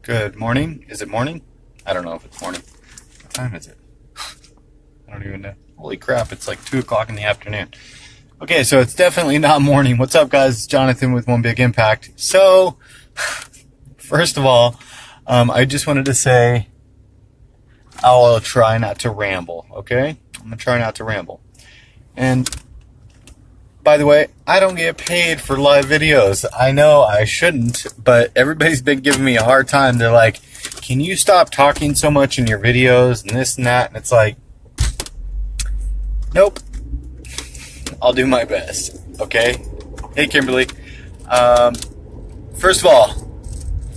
Good morning. Is it morning? I don't know if it's morning. What time is it? I don't even know. Holy crap, it's like 2 o'clock in the afternoon. Okay, so it's definitely not morning. What's up, guys? It's Jonathan with One Big Impact. So, first of all, I just wanted to say I'll try not to ramble, okay? I'm going to try not to ramble. And, by the way, I don't get paid for live videos. I know I shouldn't, but everybody's been giving me a hard time. They're like, can you stop talking so much in your videos and this and that? And it's like, nope. I'll do my best, okay? Hey, Kimberly. First of all,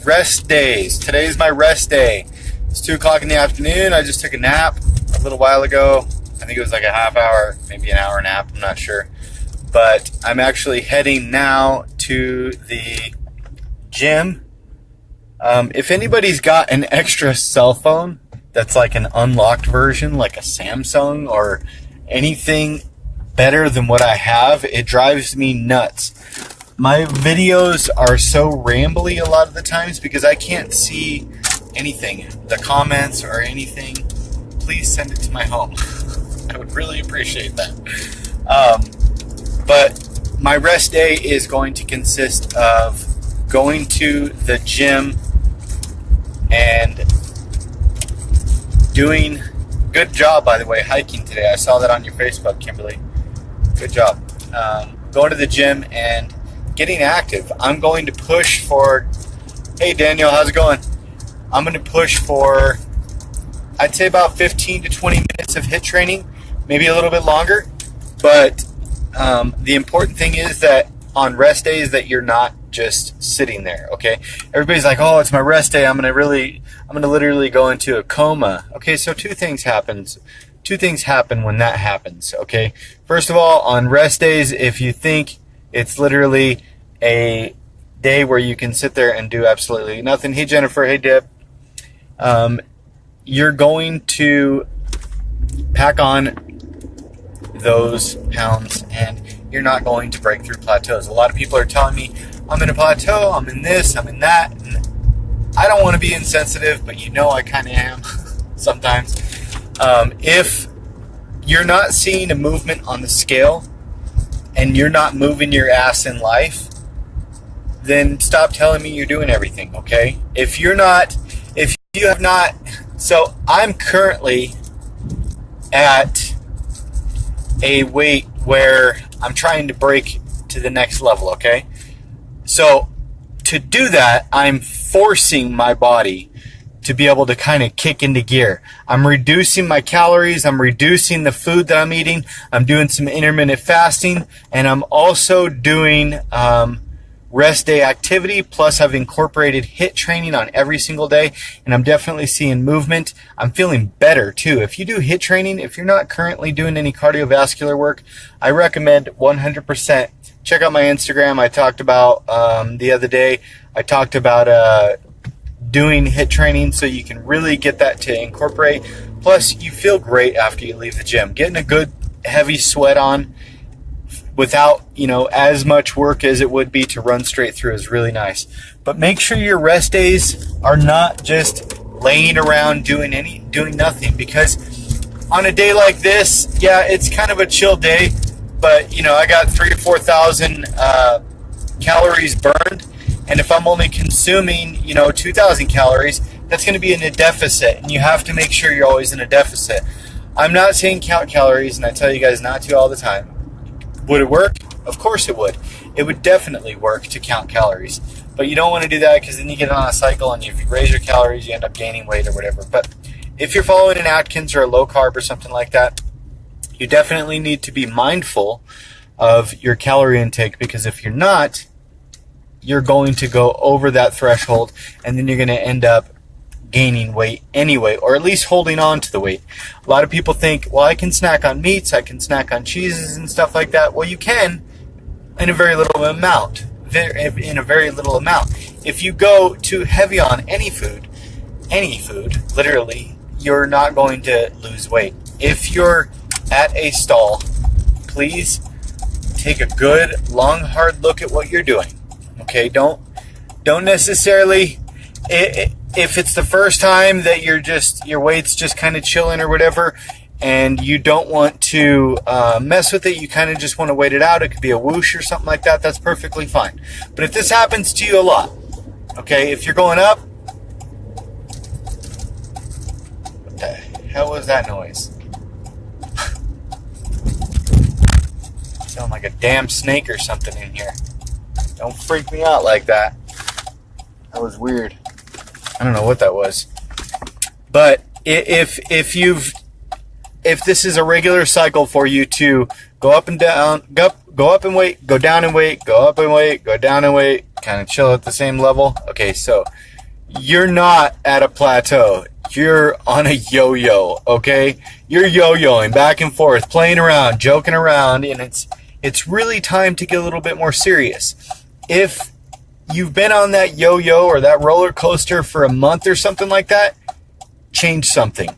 rest days. Today's my rest day. It's 2 o'clock in the afternoon. I just took a nap a little while ago. I think it was like a half hour, maybe an hour nap. I'm not sure. But I'm actually heading now to the gym. If anybody's got an extra cell phone that's like an unlocked version, like a Samsung or anything better than what I have, it drives me nuts. My videos are so rambly a lot of the times because I can't see anything, the comments or anything. Please send it to my home. I would really appreciate that. But my rest day is going to consist of going to the gym and doing, good job, by the way, hiking today. I saw that on your Facebook, Kimberly. Good job. Going to the gym and getting active. I'm going to push for, hey Daniel, how's it going? I'm going to push for, I'd say about 15 to 20 minutes of HIIT training, maybe a little bit longer, but the important thing is that on rest days that you're not just sitting there, okay? Everybody's like, oh, it's my rest day. I'm gonna literally go into a coma. Okay, so two things happen when that happens, okay? First of all, on rest days, if you think it's literally a day where you can sit there and do absolutely nothing. Hey, Jennifer. Hey, Deb. You're going to pack on those pounds and you're not going to break through plateaus. A lot of people are telling me, I'm in a plateau, I'm in this, I'm in that. And I don't want to be insensitive, but you know I kind of am sometimes. If you're not seeing a movement on the scale and you're not moving your ass in life, then stop telling me you're doing everything, okay? If you have not, so I'm currently at a weight where I'm trying to break to the next level, okay? So to do that, I'm forcing my body to be able to kind of kick into gear. I'm reducing my calories, I'm reducing the food that I'm eating, I'm doing some intermittent fasting, and I'm also doing rest day activity, plus I've incorporated HIIT training on every single day, and I'm definitely seeing movement. I'm feeling better too. If you do HIIT training, if you're not currently doing any cardiovascular work, I recommend 100% check out my Instagram. I talked about the other day, I talked about doing HIIT training so you can really get that to incorporate. Plus, you feel great after you leave the gym. Getting a good heavy sweat on without, as much work as it would be to run straight through is really nice. But make sure your rest days are not just laying around doing nothing, because on a day like this, yeah, it's kind of a chill day, but I got 3,000 to 4,000 calories burned, and if I'm only consuming 2,000 calories, that's going to be in a deficit, and you have to make sure you're always in a deficit. I'm not saying count calories, and I tell you guys not to all the time. Would it work? Of course it would. It would definitely work to count calories. But you don't want to do that, because then you get on a cycle, and if you raise your calories, you end up gaining weight or whatever. But if you're following an Atkins or a low carb or something like that, you definitely need to be mindful of your calorie intake, because if you're not, you're going to go over that threshold, and then you're going to end up gaining weight anyway, or at least holding on to the weight. A lot of people think, well, I can snack on meats, I can snack on cheeses and stuff like that. Well, you can in a very little amount. If you go too heavy on any food, literally, you're not going to lose weight. If you're at a stall, please take a good, long, hard look at what you're doing. Okay, don't necessarily if it's the first time that your weight's just kind of chilling or whatever, and you don't want to mess with it, you kind of just want to wait it out. It could be a whoosh or something like that. That's perfectly fine. But if this happens to you a lot, okay, if you're going up, what the hell was that noise? Sound like a damn snake or something in here. Don't freak me out like that. That was weird. I don't know what that was. But if this is a regular cycle for you to go up and down, go up and wait, go down and wait, go up and wait, go down and wait, kind of chill at the same level. Okay, so you're not at a plateau. You're on a yo-yo, okay? You're yo-yoing back and forth, playing around, joking around, and it's really time to get a little bit more serious. If you've been on that yo-yo or that roller coaster for a month or something like that, change something.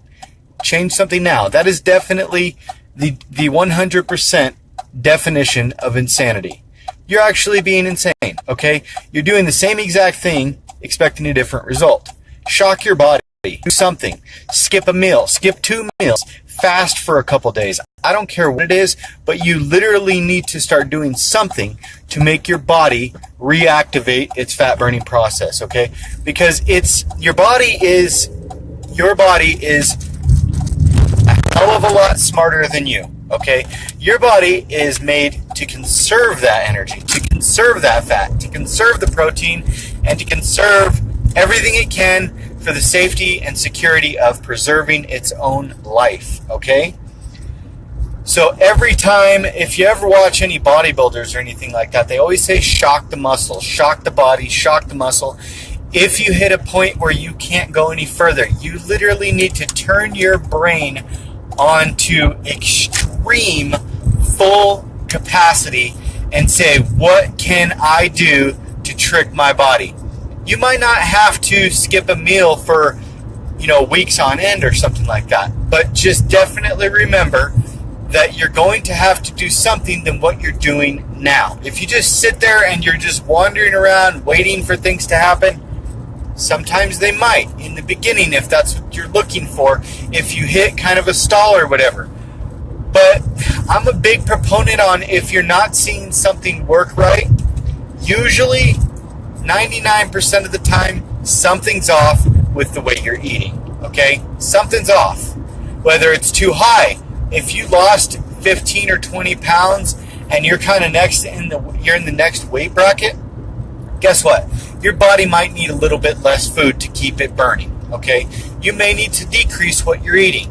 Change something now. That is definitely the 100% definition of insanity. You're actually being insane, okay? You're doing the same exact thing, expecting a different result. Shock your body. Do something. Skip a meal. Skip 2 meals. Fast for a couple days. I don't care what it is, but you literally need to start doing something to make your body reactivate its fat burning process, okay? Because your body is a hell of a lot smarter than you, okay? Your body is made to conserve that energy, to conserve that fat, to conserve the protein, and to conserve everything it can for the safety and security of preserving its own life, okay? So every time, if you ever watch any bodybuilders or anything like that, they always say shock the muscle, shock the body, shock the muscle. If you hit a point where you can't go any further, you literally need to turn your brain onto extreme full capacity and say, what can I do to trick my body? You might not have to skip a meal for, weeks on end or something like that, but just definitely remember that you're going to have to do something than what you're doing now. If you just sit there and you're just wandering around waiting for things to happen, sometimes they might in the beginning, if that's what you're looking for, if you hit kind of a stall or whatever. But I'm a big proponent on, if you're not seeing something work right, usually 99% of the time, something's off with the way you're eating, okay? Something's off. Whether it's too high, if you lost 15 or 20 pounds and you're kind of you're in the next weight bracket, guess what? Your body might need a little bit less food to keep it burning, okay? You may need to decrease what you're eating,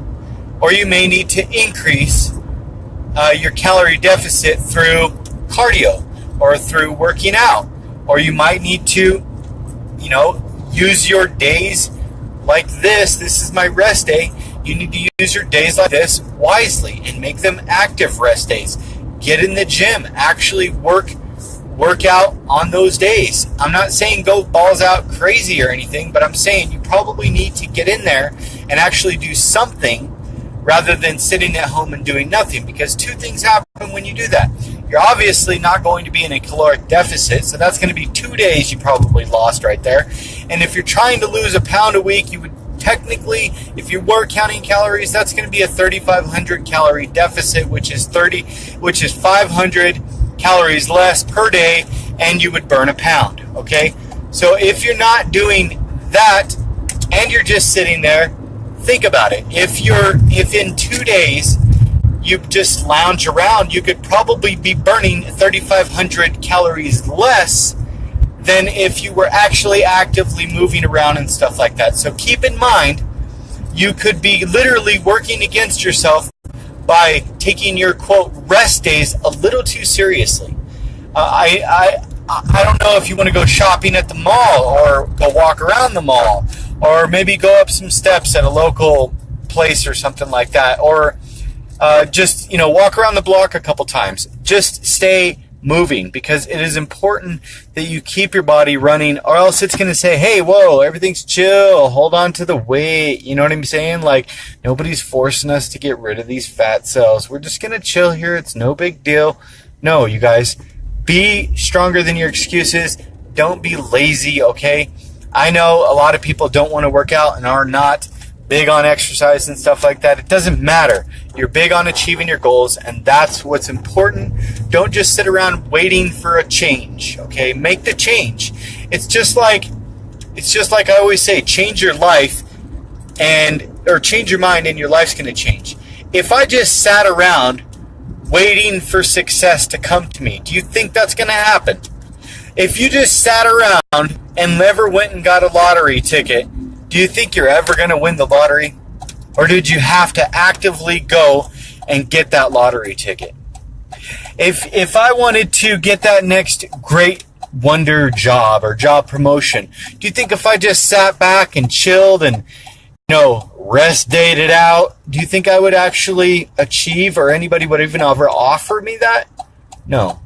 or you may need to increase your calorie deficit through cardio or through working out, or you might need to, use your days like this. This is my rest day. You need to use your days like this wisely and make them active rest days. Get in the gym. Actually work out on those days. I'm not saying go balls out crazy or anything, but I'm saying you probably need to get in there and actually do something rather than sitting at home and doing nothing, because two things happen when you do that. You're obviously not going to be in a caloric deficit, so that's going to be 2 days you probably lost right there. And if you're trying to lose a pound a week, you would technically, if you were counting calories, that's going to be a 3,500 calorie deficit, which is 500 calories less per day, and you would burn a pound, okay? So if you're not doing that and you're just sitting there, think about it. If in 2 days you just lounge around, you could probably be burning 3,500 calories less than if you were actually actively moving around and stuff like that. So keep in mind, you could be literally working against yourself by taking your, quote, rest days a little too seriously. I don't know if you want to go shopping at the mall or go walk around the mall, or maybe go up some steps at a local place or something like that, or just walk around the block a couple times. Just stay moving, because it is important that you keep your body running, or else it's going to say, hey, whoa, everything's chill, hold on to the weight. You know what I'm saying? Like, nobody's forcing us to get rid of these fat cells. We're just going to chill here. It's no big deal. No, you guys, be stronger than your excuses. Don't be lazy, okay? I know a lot of people don't want to work out and are not big on exercise and stuff like that. It doesn't matter. You're big on achieving your goals, and that's what's important. Don't just sit around waiting for a change, okay? Make the change. It's just like I always say, change your life or change your mind and your life's going to change. If I just sat around waiting for success to come to me, do you think that's going to happen? If you just sat around and never went and got a lottery ticket, do you think you're ever going to win the lottery? Or did you have to actively go and get that lottery ticket? If I wanted to get that next great wonder job or job promotion, do you think if I just sat back and chilled and rest dayed it out, do you think I would actually achieve, or anybody would even ever offer me that? No.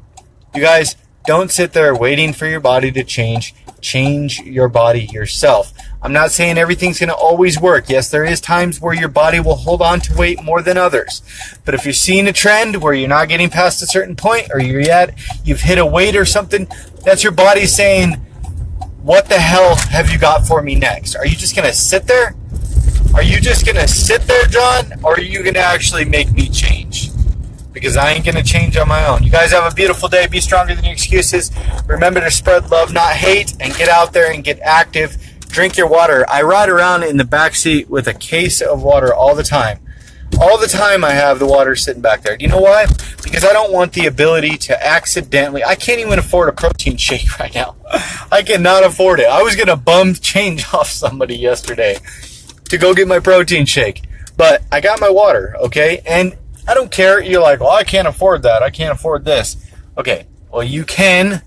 You guys, don't sit there waiting for your body to change. Change your body yourself. I'm not saying everything's going to always work. Yes, there is times where your body will hold on to weight more than others. But if you're seeing a trend where you're not getting past a certain point, or you've hit a weight or something, that's your body saying, what the hell have you got for me next? Are you just going to sit there? Are you just going to sit there, John? Or are you going to actually make me change? Because I ain't going to change on my own. You guys have a beautiful day. Be stronger than your excuses. Remember to spread love, not hate, and get out there and get active. Drink your water. I ride around in the back seat with a case of water all the time. All the time I have the water sitting back there. Do you know why? Because I don't want the ability to accidentally... I can't even afford a protein shake right now. I cannot afford it. I was going to bum change off somebody yesterday to go get my protein shake. But I got my water, okay? And I don't care. You're like, well, I can't afford that. I can't afford this. Okay, well, you can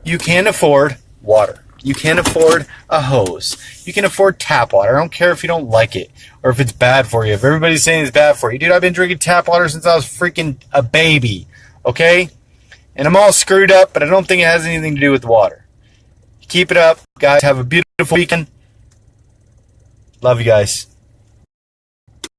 afford water. You can afford a hose. You can afford tap water. I don't care if you don't like it or if it's bad for you. If everybody's saying it's bad for you. Dude, I've been drinking tap water since I was freaking a baby, okay? And I'm all screwed up, but I don't think it has anything to do with water. Keep it up, guys. Have a beautiful weekend. Love you guys.